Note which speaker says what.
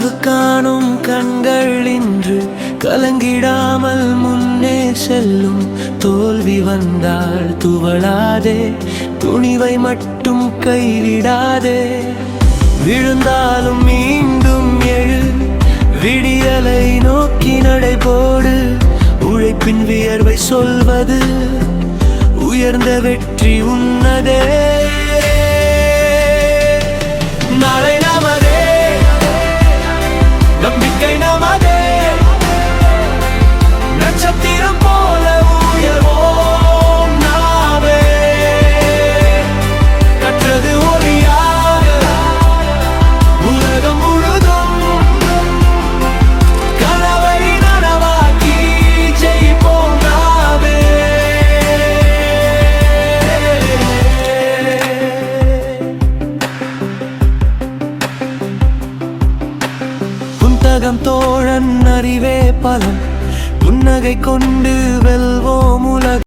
Speaker 1: கனவு காணும் கண்கள் இன்று கலங்கிடாமல் முன்னே செல்லும். தோல்வி வந்தால் துவளாதே, துணிவை மட்டும் கைவிடாதே. விழுந்தாலும் மீண்டும் எழு, விடியலை நோக்கி நடைபோடு. உழைப்பின் வியர்வை சொல்வது உயர்ந்த வெற்றி உன்னதே. நாளை நமதே, நம்பிக்கை நமதே. நட்சத்திரம் போல உயர்வோம் நாமே. கற்றது ஒளியாக உலகம் முழுதும். கனவை நனவாக்கி ஜெயிப்போம் நாமே. புத்தகம் தோழன் அறிவே பலன், புன்னகை கொண்டு வெல்வோம் உலகம்.